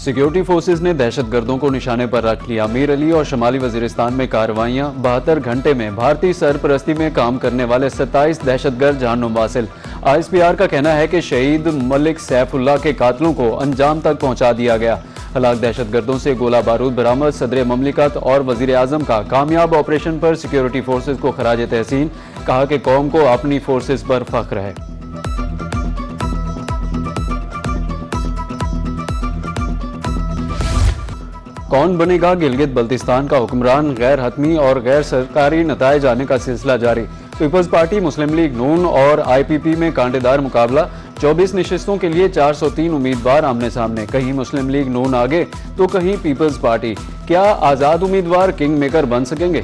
Security forces ने दहशतगर्दों को निशाने पर रख लिया। मीर अली और शुमाली वजीरिस्तान में कार्रवाइयां। 72 घंटे में भारतीय सरपरस्ती में काम करने वाले 27 दहशतगर्द जहन्नुम वासिल। ISPR का कहना है कि शहीद मलिक सैफुल्लाह के कातलों को अंजाम तक पहुंचा दिया गया। हलाक दहशतगर्दों से गोला बारूद बरामद। सदर ममलिकत और वजीर आजम का कामयाब ऑपरेशन पर सिक्योरिटी फोर्सेज को खराज तहसीन। कहा कि कौम को अपनी फोर्सेज पर फख्र है। कौन बनेगा गिलगित बल्तिस्तान का हुक्मरान? गैर हतमी और गैर सरकारी नताइज आने का सिलसिला जारी। पीपल्स पार्टी, मुस्लिम लीग नून और IPP में कांटेदार मुकाबला। 24 नशिस्तों के लिए 403 उम्मीदवार आमने सामने। कहीं मुस्लिम लीग नून आगे तो कहीं पीपल्स पार्टी। क्या आजाद उम्मीदवार किंग मेकर बन सकेंगे?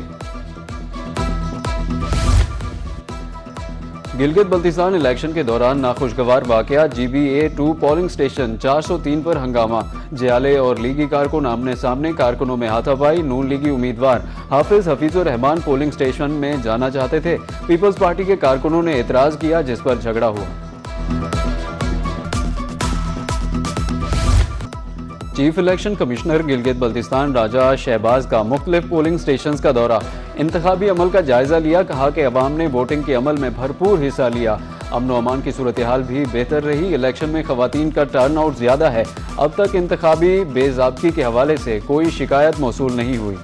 गिलगित बल्तिस्तान इलेक्शन के दौरान नाखुशगवार वाकया। GBA2 पोलिंग स्टेशन 403 पर हंगामा। जयाले और लीगी कारकुन आमने सामने। कारकुनों में हाथापाई। नून लीगी उम्मीदवार हाफिज हफीजुर रहमान पोलिंग स्टेशन में जाना चाहते थे। पीपल्स पार्टी के कारकुनों ने एतराज किया, जिस पर झगड़ा हुआ। Chief election commissioner Gilgit Baltistan Raja Shahbaz का मुख्तलिफ पोलिंग स्टेशन का दौरा। इंतखाबी अमल का जायजा लिया। कहा कि अवाम ने वोटिंग के अमल में भरपूर हिस्सा लिया। अमन व अमान की सूरत हाल भी बेहतर रही। इलेक्शन में खवातीन का टर्न आउट ज्यादा है। अब तक इंतखाबी बेज़ाब्ती के हवाले से कोई शिकायत मौसूल नहीं हुई।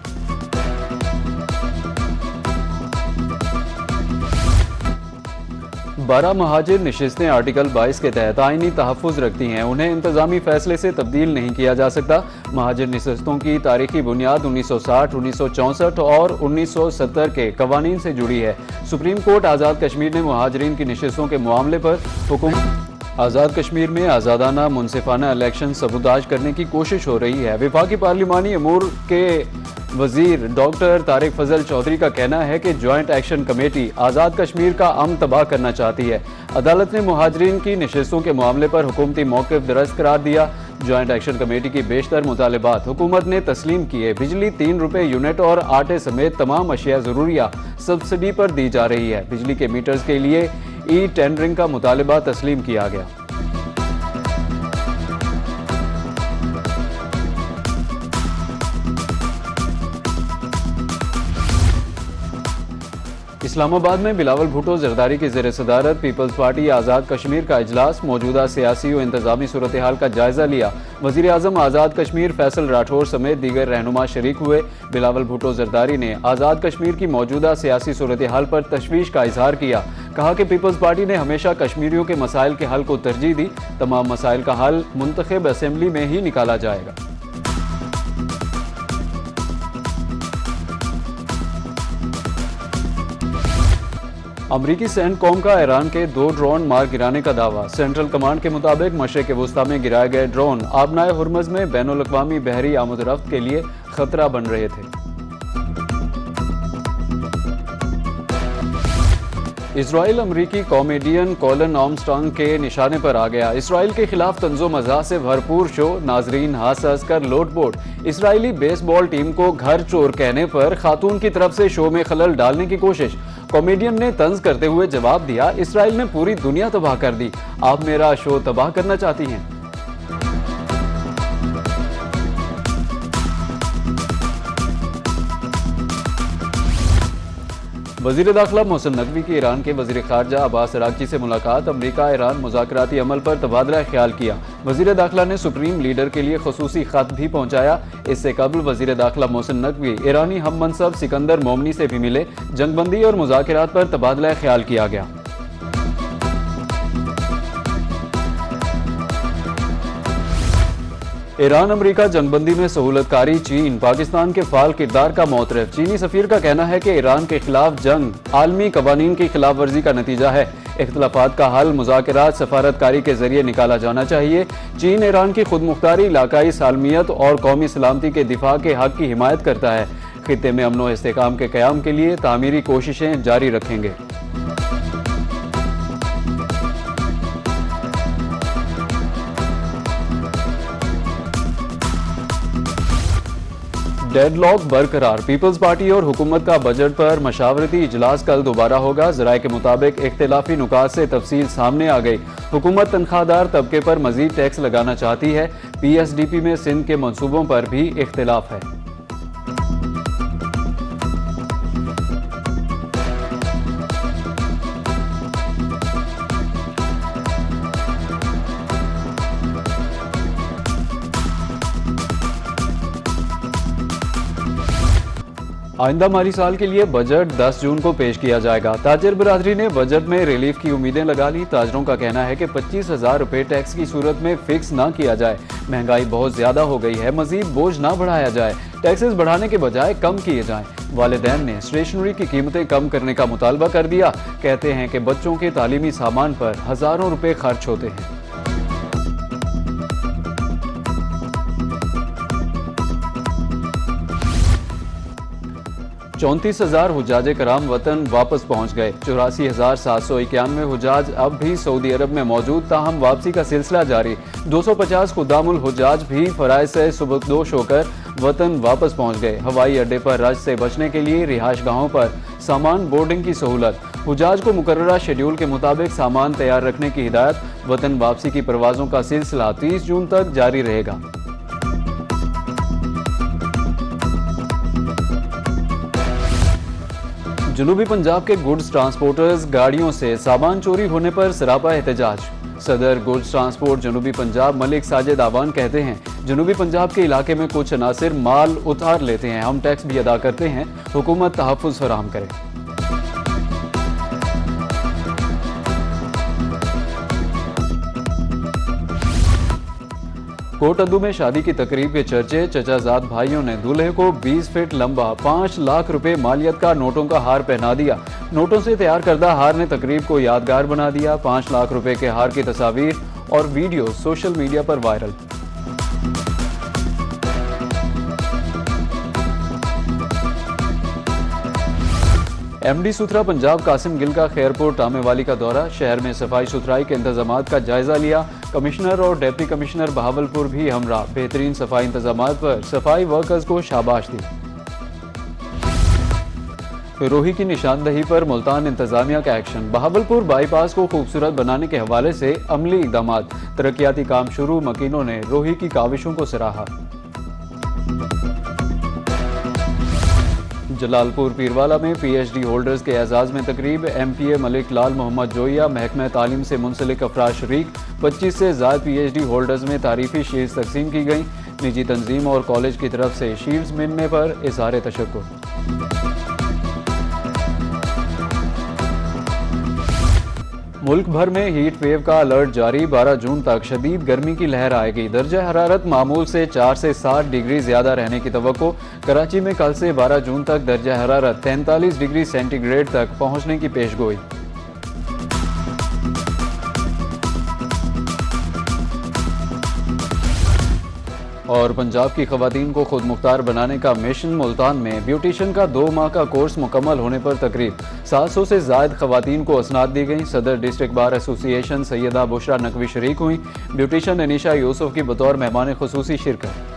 बारह महाजिर नशिस्तें आर्टिकल 22 के तहत आईनी तहफ़्फ़ुज़ रखती हैं। उन्हें इंतजामी फैसले से तब्दील नहीं किया जा सकता। महाजिर नशिस्तों की तारीखी बुनियाद 1960, 1964 और 1970 के कवानीन से जुड़ी है। सुप्रीम कोर्ट आज़ाद कश्मीर ने महाजरीन की नशिस्तों के मामले पर हुक्म। आज़ाद कश्मीर में आज़ादाना मुनसिफाना इलेक्शन सबूताज करने की कोशिश हो रही है। वफाकी पार्लिमानी अमूर के वजीर डॉक्टर तारिक फजल चौधरी का कहना है कि joint action committee Azad Kashmir का अमन तबाह करना चाहती है। अदालत ने मुहाजिरीन की नशिस्तों के मामले पर हुकूमती मौक़िफ़ दुरुस्त करार दिया। ज्वाइंट एक्शन कमेटी की बेशतर मुतालिबात हुकूमत ने तस्लीम किए। बिजली 3 रुपये यूनिट और आटे समेत तमाम अशिया ज़रूरिया सब्सिडी पर दी जा रही है। बिजली के मीटर्स के लिए टेंडरिंग का मुतालिबा तस्लीम किया गया। इस्लामाबाद में बिलावल भुट्टो जरदारी की ज़ेर सदारत पीपल्स पार्टी आज़ाद कश्मीर का इजलास। मौजूदा सियासी व इंतजामी सूरत हाल का जायजा लिया। वज़ीर आज़म आज़ाद कश्मीर फैसल राठौर समेत दीगर रहनुमा शरीक हुए। बिलावल भुट्टो जरदारी ने आज़ाद कश्मीर की मौजूदा सियासी सूरत हाल पर तशवीश का इजहार किया। कहा कि पीपल्स पार्टी ने हमेशा कश्मीरियों के मसाइल के हल को तरजीह दी। तमाम मसाइल का हल मुंतखब असेंबली में ही निकाला जाएगा। अमरीकी सैन्य कौम का ईरान के 2 ड्रोन मार गिराने का दावा। सेंट्रल कमांड के मुताबिक मशरिक वुस्ता में गिराए गए ड्रोन आबनाए हुर्मज़ में बैनुल-अक़वामी बहरी आमद-रफ्त के लिए खतरा बन रहे थे। इसराइल अमरीकी कॉमेडियन कॉलन आर्मस्ट्रांग के निशाने पर आ गया। इसराइल के खिलाफ तंज़ो मज़ाह से भरपूर शो, नाजरीन हंस हंस कर लोटपोट। इसराइली बेसबॉल टीम को घर चोर कहने पर खातून की तरफ से शो में खलल डालने की कोशिश। कॉमेडियन ने तंज करते हुए जवाब दिया, इसराइल ने पूरी दुनिया तबाह कर दी, आप मेरा शो तबाह करना चाहती हैं। वज़ीर दाखिला मोहसिन नकवी की ईरान के वज़ीर ख़ारजा अब्बास अराग़ची से मुलाकात। अमरीका ईरान मुज़ाकराती अमल पर तबादला ख्याल किया। वज़ीर दाखिला ने सुप्रीम लीडर के लिए ख़ुसूसी ख़त भी पहुँचाया। इससे कबल वज़ीर दाखिला मोहसिन नकवी ईरानी हम मनसब सिकंदर मोमनी से भी मिले। जंगबंदी और मुज़ाकरात पर तबादला ख्याल किया गया। ईरान अमरीका जंगबंदी में सहूलतकारी। चीन पाकिस्तान के फाल किरदार का मोतरफ। चीनी सफीर का कहना है कि ईरान के खिलाफ जंग आलमी कवानीन की खिलाफ वर्जी का नतीजा है। इख्तलाफात का हल मुज़ाकरात सफारतकारी के जरिए निकाला जाना चाहिए। चीन ईरान की खुद मुख्तारी, इलाकाई सालमियत और कौमी सलामती के दिफा के हक की हिमायत करता है। खित्ते में अमन व इस्तेहकाम के क़याम के लिए तामीरी कोशिशें जारी रखेंगे। डेडलॉक बरकरार। पीपल्स पार्टी और हुकूमत का बजट पर मशावरती इजलास कल दोबारा होगा। जराये के मुताबिक इख्तिलाफी नुकात से तफसील सामने आ गई। हुकूमत तनख्वाहदार तबके पर मजीद टैक्स लगाना चाहती है। PSDP में सिंध के मनसूबों पर भी इख्तिलाफ है। आइंदा माली साल के लिए बजट 10 जून को पेश किया जाएगा। ताजर बिरादरी ने बजट में रिलीफ की उम्मीदें लगा ली। ताजरों का कहना है कि 25,000 रुपये टैक्स की सूरत में फिक्स ना किया जाए। महंगाई बहुत ज्यादा हो गई है, मजीद बोझ ना बढ़ाया जाए। टैक्सेस बढ़ाने के बजाय कम किए जाएं। वालिदैन ने स्टेशनरी की कीमतें कम करने का मुतालबा कर दिया। कहते हैं कि बच्चों के तालीमी सामान पर हजारों रुपए खर्च होते हैं। 34,000 हुज्जाज कराम वतन वापस पहुंच गए। 84,791 हुज्जाज अब भी सऊदी अरब में मौजूद, ताहम वापसी का सिलसिला जारी। 250 खुदामुल हुज्जाज भी फराइज से सुबकदोश होकर वतन वापस पहुंच गए। हवाई अड्डे पर रश से बचने के लिए रिहाइश गाहों पर सामान बोर्डिंग की सहूलत। हुज्जाज को मुकर्ररा शेड्यूल के मुताबिक सामान तैयार रखने की हिदायत। वतन वापसी की परवाज़ों का सिलसिला 30 जून तक जारी रहेगा। जनूबी पंजाब के गुड्स ट्रांसपोर्टर्स गाड़ियों से सामान चोरी होने पर सरापा एहतजाज। सदर गुड्स ट्रांसपोर्ट जनूबी पंजाब मलिक साजिद आवान कहते हैं, जनूबी पंजाब के इलाके में कुछ अनासिर माल उतार लेते हैं, हम टैक्स भी अदा करते हैं, हुकूमत तहफ़्फ़ुज़ फराहम करे। कोटअद्दू में शादी की तकरीब के चर्चे। चचाजाद भाइयों ने दूल्हे को 20 फीट लंबा 5 लाख रुपए मालियत का नोटों का हार पहना दिया। नोटों से तैयार करदा हार ने तकरीब को यादगार बना दिया। 5 लाख रुपए के हार की तस्वीर और वीडियो सोशल मीडिया पर वायरल। MD सुथरा पंजाब कासिम गिल का खैरपुर टामेवाली का दौरा। शहर में सफाई सुथराई के इंतजामात का जायजा लिया। कमिश्नर और डिप्टी कमिश्नर बहावलपुर भी हमरा। बेहतरीन सफाई इंतजामात पर सफाई वर्कर्स को शाबाश दी। रोही की निशानदही पर मुल्तान इंतजामिया का एक्शन। बहावलपुर बाईपास को खूबसूरत बनाने के हवाले से अमली इकदामात। तरक्याती काम शुरू। मकीनों ने रोही की काविशों को सराहा। जलालपुर पीरवाला में PhD होल्डर्स के एजाज में तकरीब। MPA मलिक लाल मोहम्मद जोइया महकमा तालीम से मुंसलिक अफराद शरीक। 25 से ज़ायद PhD होल्डर्स में तारीफी शील्ड्स तकसीम की गई। निजी तंजीम और कॉलेज की तरफ से शील्ड्स मिलने पर इज़हार तशक्कुर। मुल्क भर में हीट वेव का अलर्ट जारी। 12 जून तक शदीद गर्मी की लहर आएगी। दर्जा हरारत मामूल से 4 से 7 डिग्री ज्यादा रहने की तवक्को। कराची में कल से 12 जून तक दर्जा हरारत 43 डिग्री सेंटीग्रेड तक पहुंचने की पेशगोई। और पंजाब की खवातीन को खुद मुख्तार बनाने का मिशन। मुल्तान में ब्यूटिशियन का 2 माह का कोर्स मुकम्मल होने पर तकरीब। 700 से ज़ायद खवातीन को असनाद दी गई। सदर district bar association Syeda Bushra Naqvi शरीक हुई। ब्यूटिशियन अनीशा यूसुफ की बतौर मेहमान खुसूसी शिरकत।